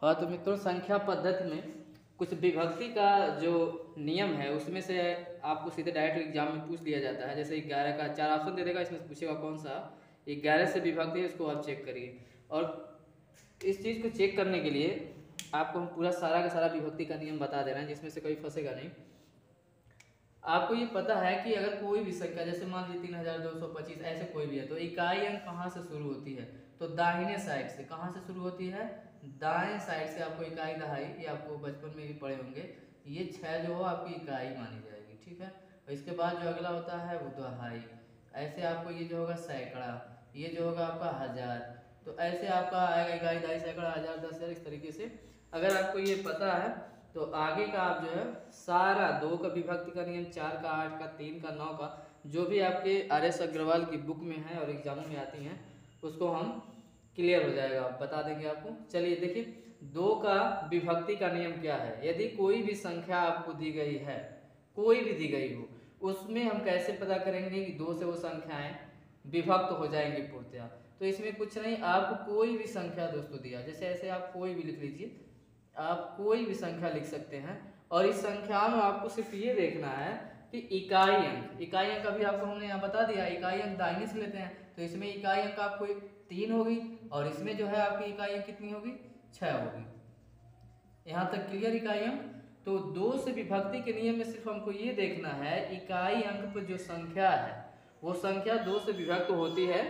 हाँ तो मित्रों, संख्या पद्धति में कुछ विभक्ति का जो नियम है उसमें से आपको सीधे डायरेक्ट एग्जाम में पूछ लिया जाता है। जैसे 11 का 4 ऑप्शन दे देगा, इसमें से पूछेगा कौन सा 11 से विभक्ति है, इसको आप चेक करिए। और इस चीज़ को चेक करने के लिए आपको हम पूरा सारा का सारा विभक्ति का नियम बता दे रहे हैं, जिसमें से कोई फंसेगा नहीं। आपको ये पता है कि अगर कोई भी संख्या, जैसे मान लीजिए 3225 ऐसे कोई भी है, तो इकाई अंक कहाँ से शुरू होती है? तो दाहिने साइड से। कहाँ से शुरू होती है? दाएं साइड से। आपको इकाई दहाई, ये आपको बचपन में भी पढ़े होंगे। ये 6 जो हो आपकी इकाई मानी जाएगी, ठीक है। और इसके बाद जो अगला होता है वो दहाई। ऐसे आपको ये जो होगा सैकड़ा, ये जो होगा आपका हजार। तो ऐसे आपका आएगा इकाई, दहाई, सैकड़ा, हजार, 10,000, इस तरीके से। अगर आपको ये पता है तो आगे का आप जो है सारा 2 का विभक्ति का नियम, 4 का, 8 का, 3 का, 9 का, जो भी आपके RS अग्रवाल की बुक में है और एग्जामों में आती हैं, उसको हम क्लियर हो जाएगा, बता देंगे आपको। चलिए देखिए, 2 का विभक्ति का नियम क्या है। यदि कोई भी संख्या आपको दी गई है, कोई भी दी गई हो, उसमें हम कैसे पता करेंगे कि 2 से वो संख्याएं विभक्त हो जाएंगी पूर्णतया? तो इसमें कुछ नहीं, आपको कोई भी संख्या दोस्तों दिया, जैसे ऐसे आप कोई भी लिख लीजिए, आप कोई भी संख्या लिख सकते हैं। और इस संख्या में आपको सिर्फ ये देखना है कि इकाई अंक, इकाई अंक अभी आपको हमने यहाँ बता दिया, इकाई अंक दाहिने से लेते हैं। तो इसमें इकाई अंक आपको 3 होगी, और इसमें जो है आपकी इकाई अंक कितनी होगी? 6 होगी। यहाँ तक क्लियर इकाई अंक? तो 2 से विभक्ति के नियम में सिर्फ हमको ये देखना है इकाई अंक पर जो संख्या है वो संख्या 2 से विभक्त होती है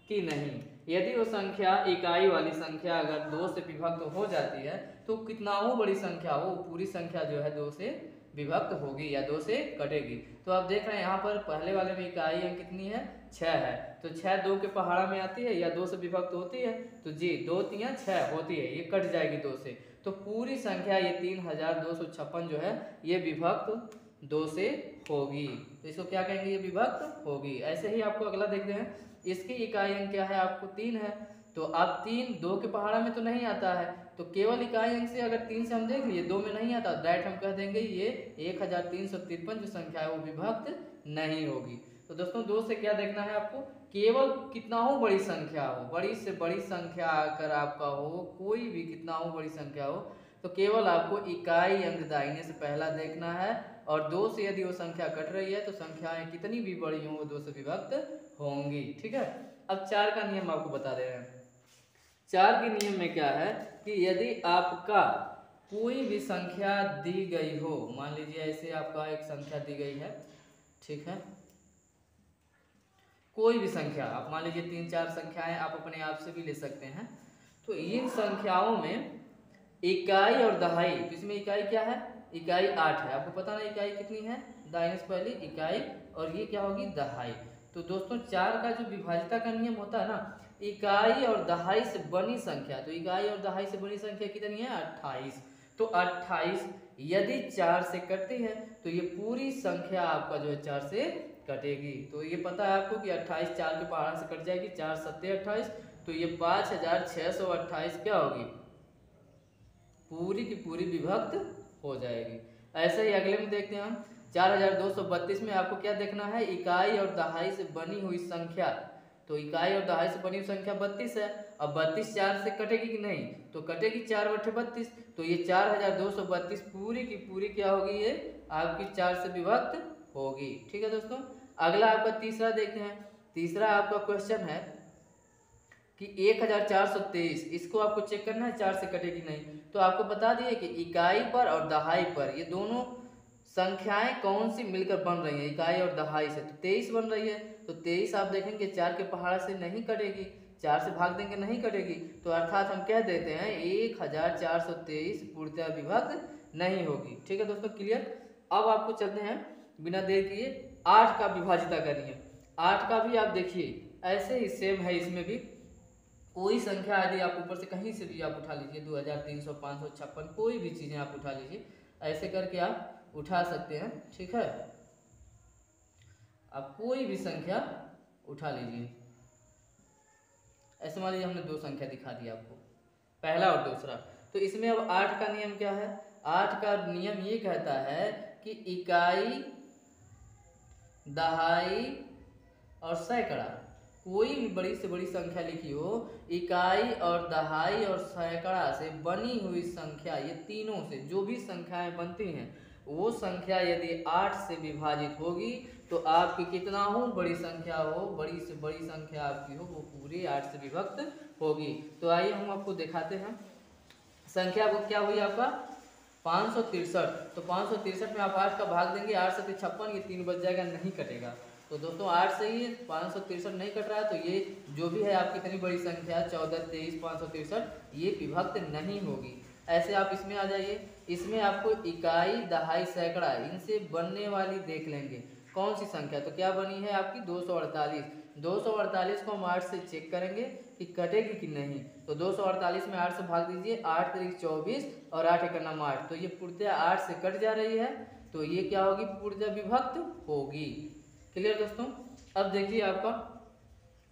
कि नहीं। यदि वो संख्या, इकाई वाली संख्या अगर 2 से विभक्त हो जाती है तो कितना हो बड़ी संख्या हो, पूरी संख्या जो है 2 से विभक्त होगी या 2 से कटेगी। तो आप देख रहे हैं यहाँ पर पहले वाले में इकाई अंक कितनी है? 6 है। तो 6 2 के पहाड़ा में आती है या 2 से विभक्त होती है? तो जी 2 3 6 होती है, ये कट जाएगी 2 से। तो पूरी संख्या ये 3256 जो है ये विभक्त 2 से होगी। तो इसको क्या कहेंगे? ये विभक्त होगी। ऐसे ही आपको अगला देखते हैं, इसकी इकाई अंक क्या है? आपको 3 है। तो अब 3 2 के पहाड़ा में तो नहीं आता है, तो केवल इकाई अंक से अगर 3 से हम देख लिए 2 में नहीं आता, डायरेक्ट हम कह देंगे ये 1353 जो संख्या है वो विभक्त नहीं होगी। तो दोस्तों 2 से क्या देखना है आपको? केवल कितना हो बड़ी संख्या हो, बड़ी से बड़ी संख्या अगर आपका हो, कोई भी कितना हो बड़ी संख्या हो, तो केवल आपको इकाई अंक दाहिने से पहला देखना है। और 2 से यदि वो संख्या कट रही है तो संख्याएं कितनी भी बड़ी हो वो 2 से विभक्त होंगी, ठीक है। अब 4 का नियम आपको बता दे रहे हैं। 4 के नियम में क्या है कि यदि आपका कोई भी संख्या दी गई हो, मान लीजिए ऐसे आपका एक संख्या दी गई है, ठीक है, कोई भी संख्या, आप मान लीजिए 3 4 संख्याएं आप अपने आप से भी ले सकते हैं। तो इन संख्याओं में इकाई और दहाई, तो इसमें इकाई क्या है? इकाई 8 है। आपको पता ना इकाई कितनी है? दाहिने से पहली इकाई, और ये क्या होगी? दहाई। तो दोस्तों 4 का जो विभाजिता का नियम होता है ना, इकाई और दहाई से बनी संख्या, तो इकाई और दहाई से बनी संख्या कितनी है? 28। तो 28 यदि 4 से कटती है तो ये पूरी संख्या आपका जो है 4 से कटेगी। तो ये पता है आपको कि 28 4 के पहाड़ा से कट जाएगी, 4 7 28, तो ये 5628 क्या होगी? पूरी की पूरी विभक्त हो जाएगी। ऐसे ही अगले में देखते हैं हम, 4232 में आपको क्या देखना है? इकाई और दहाई से बनी हुई संख्या। तो इकाई और दहाई से बनी हुई संख्या 32 है। अब 32 4 से कटेगी कि नहीं? तो कटेगी, 4 बटे 32, तो ये 4232 पूरी की पूरी क्या होगी? ये आपकी 4 से विभक्त होगी, ठीक है दोस्तों। अगला आपका तीसरा देखते हैं। तीसरा आपका क्वेश्चन है कि 1423, इसको आपको चेक करना है 4 से कटेगी नहीं। तो आपको बता दिए कि इकाई पर और दहाई पर ये दोनों संख्याएं कौन सी मिलकर बन रही हैं? इकाई और दहाई से तो 23 बन रही है। तो 23 आप देखेंगे 4 के पहाड़ा से नहीं कटेगी, 4 से भाग देंगे नहीं कटेगी, तो अर्थात हम कह देते हैं 1423 पूर्णतः विभक्त नहीं होगी, ठीक है दोस्तों, क्लियर। अब आपको चलते हैं बिना देर किए 8 का विभाजिता का नियम। 8 का भी आप देखिए ऐसे ही सेम है, इसमें भी कोई संख्या यदि आप ऊपर से कहीं से भी आप उठा लीजिए, 2300 556 कोई भी चीज़ें आप उठा लीजिए, ऐसे करके आप उठा सकते हैं, ठीक है। आप कोई भी संख्या उठा लीजिए। ऐसे मान लीजिए हमने 2 संख्या दिखा दी आपको, पहला और दूसरा। तो इसमें अब 8 का नियम क्या है? 8 का नियम ये कहता है कि इकाई, दहाई और सैकड़ा, कोई भी बड़ी से बड़ी संख्या लिखी हो, इकाई और दहाई और सैकड़ा से बनी हुई संख्या, ये तीनों से जो भी संख्याएं बनती हैं वो संख्या यदि 8 से विभाजित होगी तो आपकी कितना हो बड़ी संख्या हो, बड़ी से बड़ी संख्या आपकी हो वो पूरी 8 से विभक्त होगी। तो आइए हम आपको दिखाते हैं। संख्या को क्या हुई आपका 563। तो 563 में आप 8 का भाग देंगे, 8 से 56, ये 3 बच जाएगा, नहीं कटेगा। तो दोस्तों 8 से ही 563 नहीं कट रहा है, तो ये जो भी है आपकी इतनी बड़ी संख्या 14, 23, 563 ये विभक्त नहीं होगी। ऐसे आप इसमें आ जाइए। इसमें आपको इकाई, दहाई, सैकड़ा इनसे बनने वाली देख लेंगे कौन सी संख्या। तो क्या बनी है आपकी 248। 248 को हम 8 से चेक करेंगे कि कटेगी कि नहीं। तो 248 में 8 से भाग दीजिए, 8 तारीख 24 और 8 एक नाम 8, तो ये पूर्णतः 8 से कट जा रही है, तो ये क्या होगी पूर्णतः विभक्त होगी। क्लियर दोस्तों। अब देखिए आपका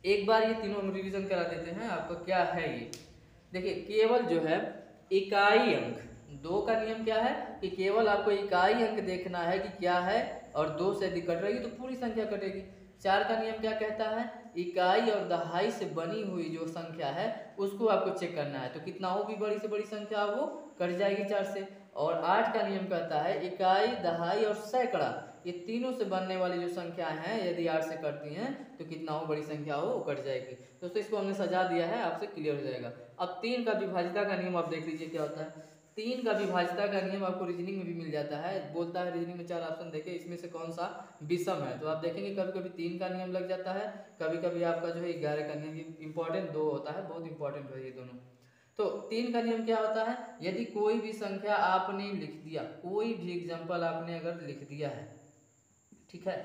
एक बार ये तीनों हम रिवीजन करा देते हैं आपका क्या है ये। देखिए केवल जो है इकाई अंक, 2 का नियम क्या है कि केवल आपको इकाई अंक देखना है कि क्या है, और 2 से यदि कट रही तो पूरी संख्या कटेगी। 4 का नियम क्या कहता है, इकाई और दहाई से बनी हुई जो संख्या है उसको आपको चेक करना है, तो कितना हो भी बड़ी से बड़ी संख्या वो कट जाएगी 4 से। और 8 का नियम कहता है इकाई, दहाई और सैकड़ा ये तीनों से बनने वाली जो संख्याएं हैं यदि 8 से कटती हैं तो कितना हो बड़ी संख्या हो वो कट जाएगी। दोस्तों इसको हमने सजा दिया है, आपसे क्लियर हो जाएगा। अब 3 का विभाजिता का नियम आप देख लीजिए क्या होता है। 3 का विभाजिता का नियम आपको रीजनिंग में भी मिल जाता है, बोलता है रीजनिंग में 4 ऑप्शन देखे इसमें से कौन सा विषम है। तो आप देखेंगे कभी कभी 3 का नियम लग जाता है, कभी कभी आपका जो है 11 का नियम। इंपॉर्टेंट 2 होता है, बहुत इंपॉर्टेंट है ये दोनों। तो 3 का नियम क्या होता है, यदि कोई भी संख्या आपने लिख दिया, कोई भी एग्जाम्पल आपने अगर लिख दिया है, ठीक है,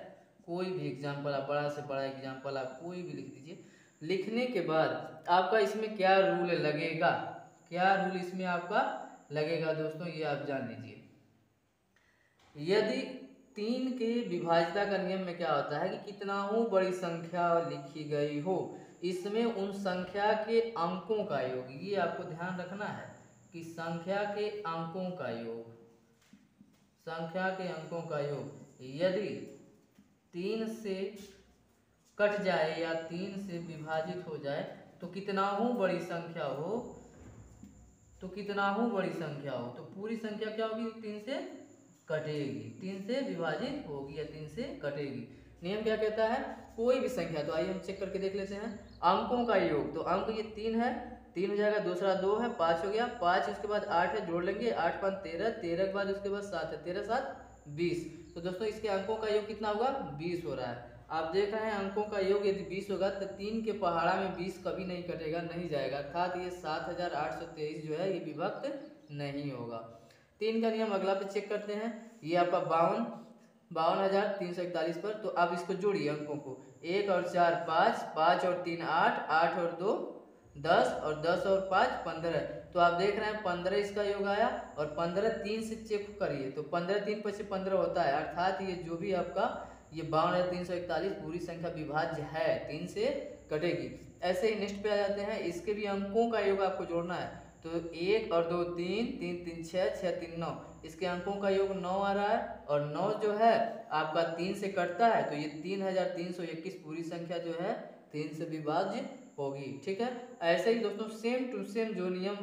कोई भी एग्जाम्पल आप बड़ा से बड़ा एग्जाम्पल आप कोई भी लिख दीजिए, लिखने के बाद आपका इसमें क्या रूल लगेगा, क्या रूल इसमें आपका लगेगा दोस्तों ये आप जान लीजिए। यदि 3 के विभाजिता का नियम में क्या होता है कि कितना हो बड़ी संख्या लिखी गई हो, इसमें उन संख्या के अंकों का योग, ये आपको ध्यान रखना है कि संख्या के अंकों का योग, संख्या के अंकों का योग यदि 3 से कट जाए या 3 से विभाजित हो जाए तो कितना हो बड़ी संख्या हो, तो कितना हो बड़ी संख्या हो, तो पूरी संख्या क्या होगी 3 से कटेगी, 3 से विभाजित होगी या 3 से कटेगी। नियम क्या कहता है, कोई भी संख्या, तो आइए हम चेक करके देख लेते हैं। अंकों का योग, तो अंक ये 3 है, 3 हो जाएगा, दूसरा 2 है, 5 हो गया, 5 उसके बाद 8 है, जोड़ लेंगे, 8 5 13, 13 के बाद उसके बाद 7 है, 13 7 20। तो दोस्तों इसके अंकों का योग कितना होगा 20 हो रहा है। आप देख रहे हैं अंकों का योग यदि 20 होगा तो 3 के पहाड़ा में 20 कभी नहीं कटेगा, नहीं जाएगा, अर्थात ये 7823 जो है ये विभक्त नहीं होगा। 3 का नियम अगला पे चेक करते हैं, ये आपका 52,341 पर। तो आप इसको जोड़िए अंकों को, 1 और 4 5, 5 और 3 8, 8 और 2 10 और 10 और 5 15। तो आप देख रहे हैं 15 इसका योग आया, और 15 3 से चेक करिए तो 15 3 5 15 होता है, अर्थात ये जो भी आपका ये 52,341 पूरी संख्या विभाज्य है, 3 से कटेगी। ऐसे ही नेक्स्ट पे आ जाते हैं, इसके भी अंकों का योग आपको जोड़ना है। तो 1 और 2 3, 3 3 6, 6 3 9, इसके अंकों का योग 9 आ रहा है, और 9 जो है आपका 3 से कटता है तो ये 3,321 पूरी संख्या जो है 3 से विभाज्य होगी। ठीक है, ऐसे ही दोस्तों सेम टू सेम जो नियम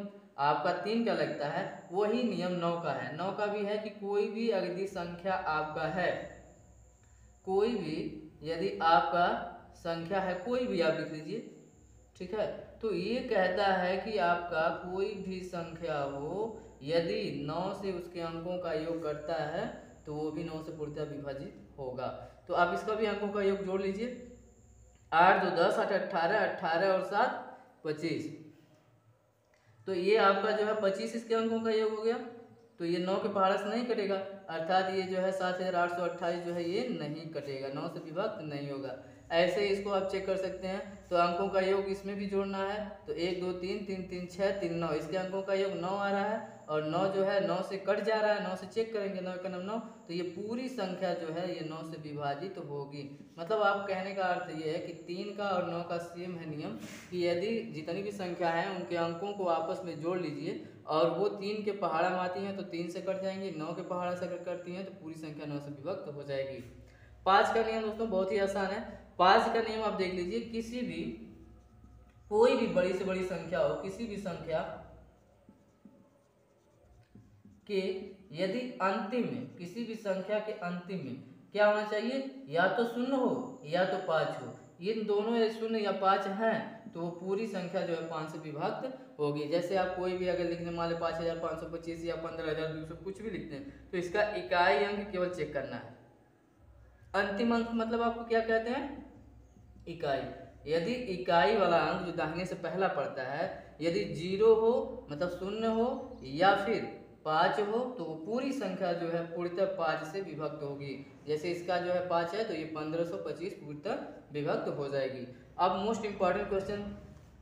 आपका 3 का लगता है वही नियम 9 का है। 9 का भी है कि कोई भी अगली संख्या आपका है, कोई भी यदि आपका संख्या है, कोई भी आप लिख लीजिए, ठीक है, तो ये कहता है कि आपका कोई भी संख्या हो यदि 9 से उसके अंकों का योग करता है तो वो भी 9 से पूर्णतः विभाजित होगा। तो आप इसका भी अंकों का योग जोड़ लीजिए, 8 2 10, 8 18, 18 और 7 25। तो ये आपका जो है 25 इसके अंकों का योग हो गया, तो ये 9 के पहाड़ा से नहीं कटेगा, अर्थात ये जो है 7828 जो है ये नहीं कटेगा, 9 से विभक्त नहीं होगा। ऐसे ही इसको आप चेक कर सकते हैं, तो अंकों का योग इसमें भी जोड़ना है, तो 1 2 3 3 3 6 3 9, इसके अंकों का योग 9 आ रहा है, और 9 जो है 9 से कट जा रहा है, 9 से चेक करेंगे, 9 का 9, तो ये पूरी संख्या जो है ये 9 से विभाजित होगी। मतलब आप कहने का अर्थ ये है कि 3 का और 9 का सेम है नियम, कि यदि जितनी भी संख्या है उनके अंकों को आपस में जोड़ लीजिए और वो 3 के पहाड़ा में आती हैं तो 3 से कट जाएंगी, 9 के पहाड़ा से अगर कटती हैं तो पूरी संख्या 9 से विभक्त हो जाएगी। 5 का नियम दोस्तों बहुत ही आसान है, 5 का नियम आप देख लीजिए, किसी भी कोई भी बड़ी से बड़ी संख्या हो, किसी भी संख्या के यदि अंतिम में, किसी भी संख्या के अंतिम में क्या होना चाहिए, या तो शून्य हो या तो 5 हो। इन दोनों या शून्य या 5 हैं तो वो पूरी संख्या जो है 5 से विभक्त होगी। जैसे आप कोई भी अगर लिखने मान लो 5525 या 15200 कुछ भी लिखते हैं तो इसका इकाई अंक केवल चेक करना है। अंतिम अंक मतलब आपको क्या कहते हैं, इकाई। यदि इकाई वाला अंक जो दाहिने से पहला पड़ता है यदि 0 हो मतलब शून्य हो या फिर 5 हो तो वो पूरी संख्या जो है पूर्णतः 5 से विभक्त होगी। जैसे इसका जो है 5 है तो ये 1525 पूर्णतः विभक्त हो जाएगी। अब मोस्ट इंपॉर्टेंट क्वेश्चन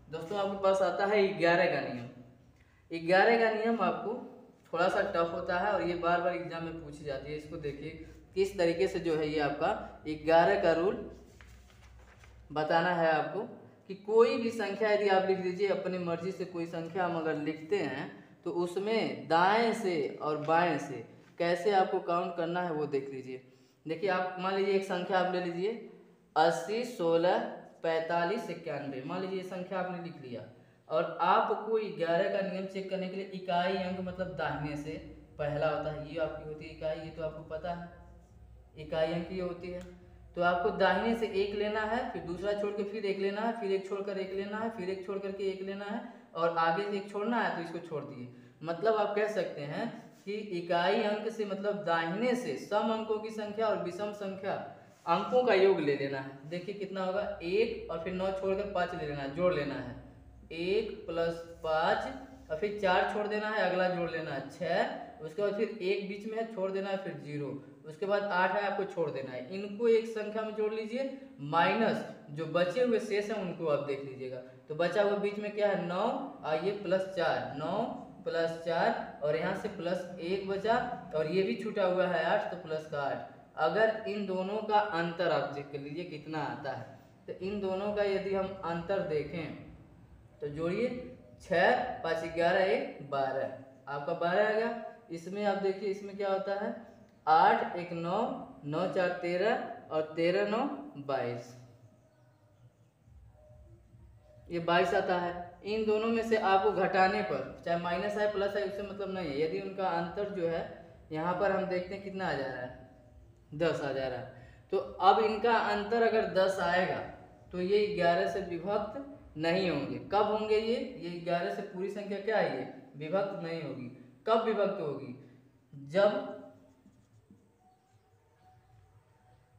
दोस्तों आपके पास आता है 11 का नियम। 11 का नियम आपको थोड़ा सा टफ होता है और ये बार बार एग्जाम में पूछी जाती है। इसको देखिए किस तरीके से जो है ये आपका 11 का रूल बताना है आपको कि कोई भी संख्या यदि आप लिख लीजिए अपनी मर्जी से, कोई संख्या हम अगर लिखते हैं तो उसमें दाएं से और बाएं से कैसे आपको काउंट करना है वो देख लीजिए। देखिए आप मान लीजिए एक संख्या आप ले लीजिए 80 16 45 91, मान लीजिए ये संख्या आपने लिख लिया और आपको 11 का नियम चेक करने के लिए इकाई अंक मतलब दाहिने से पहला होता है, ये आपकी होती है इकाई, ये तो आपको पता है इकाई अंक ये होती है। तो आपको दाहिने से एक लेना है, फिर दूसरा छोड़ के फिर एक लेना है, फिर एक छोड़कर एक लेना है, फिर एक छोड़ करके एक लेना है और आगे से एक छोड़ना है तो इसको छोड़ दिए। मतलब आप कह सकते हैं कि इकाई अंक से मतलब दाहिने से सम अंकों की संख्या और विषम संख्या अंकों का योग ले लेना है। देखिए कितना होगा 1 और फिर 9 छोड़कर 5 ले लेना है, जोड़ लेना है 1 + 5 और फिर 4 छोड़ देना है, अगला जोड़ लेना है 6, उसके बाद फिर 1 बीच में है छोड़ देना है, फिर 0, उसके बाद 8 है आपको छोड़ देना है। इनको एक संख्या में जोड़ लीजिए माइनस जो बचे हुए शेष हैं उनको आप देख लीजिएगा। तो बचा हुआ बीच में क्या है 9, आइए +4, 9 + 4 और यहाँ से +1 बचा और ये भी छूटा हुआ है 8 तो +8। अगर इन दोनों का अंतर आप चेक कर लीजिए कितना आता है। तो इन दोनों का यदि हम अंतर देखें तो जोड़िए 6 5 11 1 12, आपका 12 आ गया। इसमें आप देखिए इसमें क्या होता है 8 1 9 9 4 13 और 13 9 22, ये 22 आता है। इन दोनों में से आपको घटाने पर चाहे माइनस है प्लस है उससे मतलब नहीं है, यदि उनका अंतर जो है यहाँ पर हम देखते हैं कितना आ जा रहा है 10 आ जा रहा है। तो अब इनका अंतर अगर 10 आएगा तो ये 11 से विभक्त नहीं होंगे। कब होंगे ये 11 से पूरी संख्या क्या है ये विभक्त नहीं होगी। कब विभक्त होगी,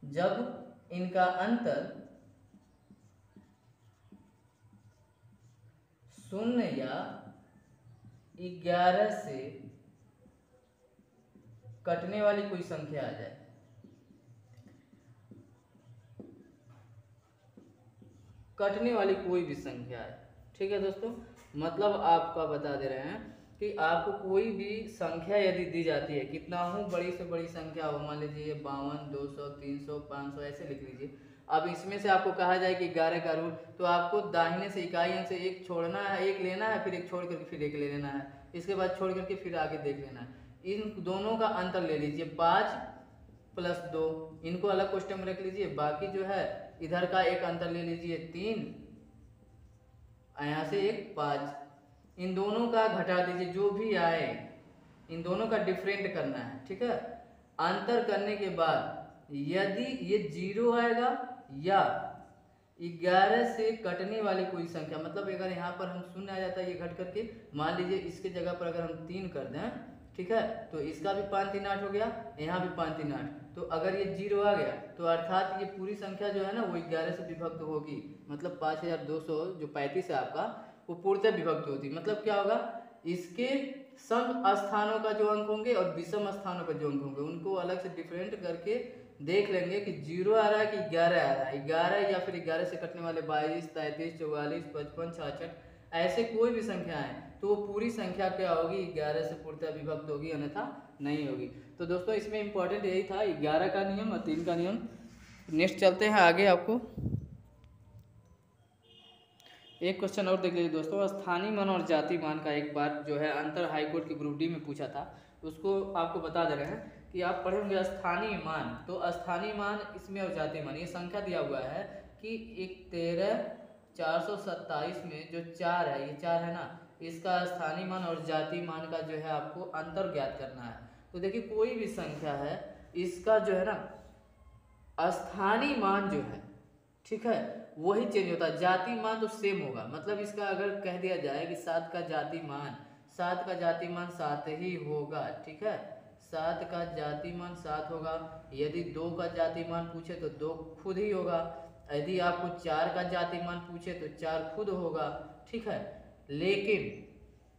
जब इनका अंतर 0 या 11 से कटने वाली कोई संख्या आ जाए। कटने वाली कोई भी संख्या है, ठीक है दोस्तों। मतलब आपका बता दे रहे हैं कि आपको कोई भी संख्या यदि दी जाती है, कितना हो बड़ी से बड़ी संख्या हो, मान लीजिए 52 200 300 500 ऐसे लिख लीजिए। अब इसमें से आपको कहा जाए कि 11 का रूल, तो आपको दाहिने से इकाई अंक से एक छोड़ना है, एक लेना है, फिर एक छोड़ करके फिर एक ले लेना है, इसके बाद छोड़ करके फिर आगे देख लेना है। इन दोनों का अंतर ले लीजिए 5 + 2, इनको अलग क्वेश्चन में रख लीजिए। बाकी जो है इधर का एक अंतर ले लीजिए 3, यहाँ से एक 5, इन दोनों का घटा दीजिए, जो भी आए इन दोनों का डिफरेंट करना है, ठीक है। अंतर करने के बाद यदि ये 0 आएगा या 11 से कटने वाली कोई संख्या, मतलब अगर यहाँ पर हम 0 आ जाता है ये घट करके, मान लीजिए इसके जगह पर अगर हम 3 कर दें, ठीक है, तो इसका भी 5 3 8 हो गया, यहाँ भी 5 3 8, तो अगर ये 0 आ गया तो अर्थात ये पूरी संख्या जो है ना वो 11 से विभक्त होगी। मतलब 5200 जो 35 है आपका वो पूर्णतः विभक्त होती। मतलब क्या होगा, इसके सम स्थानों का जो अंक होंगे और विषम स्थानों का जो अंक होंगे उनको अलग से डिफरेंट करके देख लेंगे कि 0 आ रहा है कि 11 आ रहा है। 11 या फिर 11 से कटने वाले 22 33 44 55 66 ऐसे कोई भी संख्या है तो वो पूरी संख्या क्या होगी 11 से पूर्णतः विभक्त होगी, अन्यथा नहीं होगी। तो दोस्तों इसमें इंपॉर्टेंट यही था 11 का नियम और 3 का नियम। नेक्स्ट चलते हैं आगे, आपको एक क्वेश्चन और देख लीजिए दोस्तों। स्थानीय मान और जाति मान का एक बार जो है अंतर हाईकोर्ट के ग्रुप डी में पूछा था, उसको आपको बता दे रहे हैं कि आप पढ़े होंगे स्थानीय मान। तो स्थानीय मान इसमें और जातीय मान, ये संख्या दिया हुआ है कि एक 13,427 में जो 4 है, ये 4 है ना, इसका स्थानीय मान और जातीय मान का जो है आपको अंतर ज्ञात करना है। तो देखिए कोई भी संख्या है, इसका जो है ना स्थानीय मान जो है, ठीक है, वही चेंज होता है, जाति मान तो सेम होगा। मतलब इसका अगर कह दिया जाए कि 7 का जाति मान 7 ही होगा, ठीक है, 7 का जाति मान 7 होगा। यदि 2 का जाति मान पूछे तो 2 खुद ही होगा। यदि आपको 4 का जाति मान पूछे तो 4 खुद होगा, ठीक है। लेकिन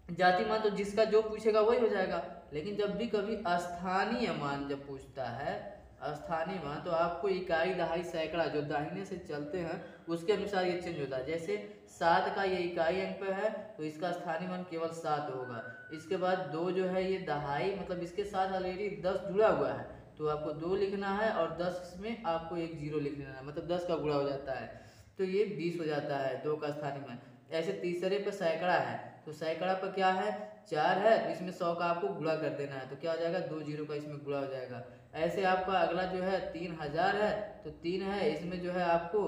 जाति मान तो जिसका जो पूछेगा वही हो जाएगा। लेकिन जब भी कभी स्थानीय मान जब पूछता है, स्थानीय मान, तो आपको इकाई, दहाई, सैकड़ा जो दाहिने से चलते हैं उसके अनुसार ये चेंज होता है। जैसे 7 का ये इकाई अंक पे है तो इसका स्थानीय मान केवल 7 होगा। इसके बाद 2 जो है ये दहाई, मतलब इसके साथ ऑलरेडी 10 जुड़ा हुआ है तो आपको 2 लिखना है और 10 में आपको एक 0 लिख लेना है, मतलब 10 का गुणा हो जाता है तो ये 20 हो जाता है 2 का स्थानीय मान। ऐसे तीसरे पे सैकड़ा है तो सैकड़ा पर क्या है, 4 है तो इसमें 100 का आपको गुणा कर देना है तो क्या हो जाएगा, 2 0 का इसमें गुणा हो जाएगा। ऐसे आपका अगला जो है 3000 है तो 3 है, इसमें जो है आपको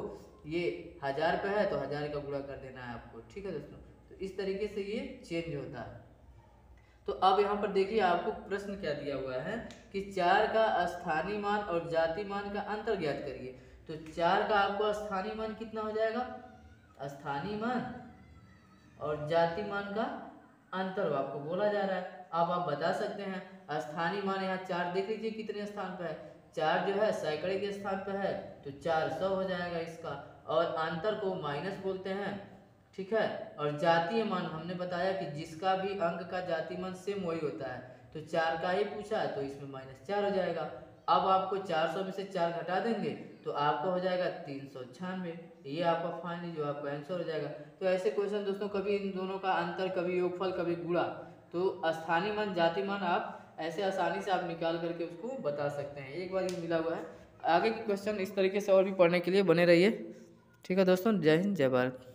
ये 1000 पे है तो 1000 का गुणा कर देना है आपको, ठीक है दोस्तों। तो इस तरीके से ये चेंज होता है। तो अब यहाँ पर देखिए आपको प्रश्न क्या दिया हुआ है कि 4 का स्थानीय मान और जाति मान का अंतर ज्ञात करिए। तो 4 का आपको स्थानीय मान कितना हो जाएगा, स्थानीय मान और जाति मान का अंतर आपको बोला जा रहा है। अब आप बता सकते हैं स्थानीय मान, यहाँ 4 देख लीजिए कितने स्थान पे है, 4 जो है सैकड़े के स्थान पे है तो 400 हो जाएगा इसका, और अंतर को माइनस बोलते हैं, ठीक है। और जातीय मान हमने बताया कि जिसका भी अंक का जातीय मान सेम वही होता है, तो 4 का ही पूछा है तो इसमें -4 हो जाएगा। अब आपको 400 में से 4 घटा देंगे तो आपका हो जाएगा 396, ये आपका फाइनली जो आपका आंसर हो जाएगा। तो ऐसे क्वेश्चन दोस्तों कभी इन दोनों का अंतर, कभी योगफल, कभी गुणा, तो स्थानीय मान, जाति मान आप ऐसे आसानी से आप निकाल करके उसको बता सकते हैं। एक बार ये मिला हुआ है। आगे के क्वेश्चन इस तरीके से और भी पढ़ने के लिए बने रहिए, ठीक है दोस्तों। जय हिंद, जय भारत।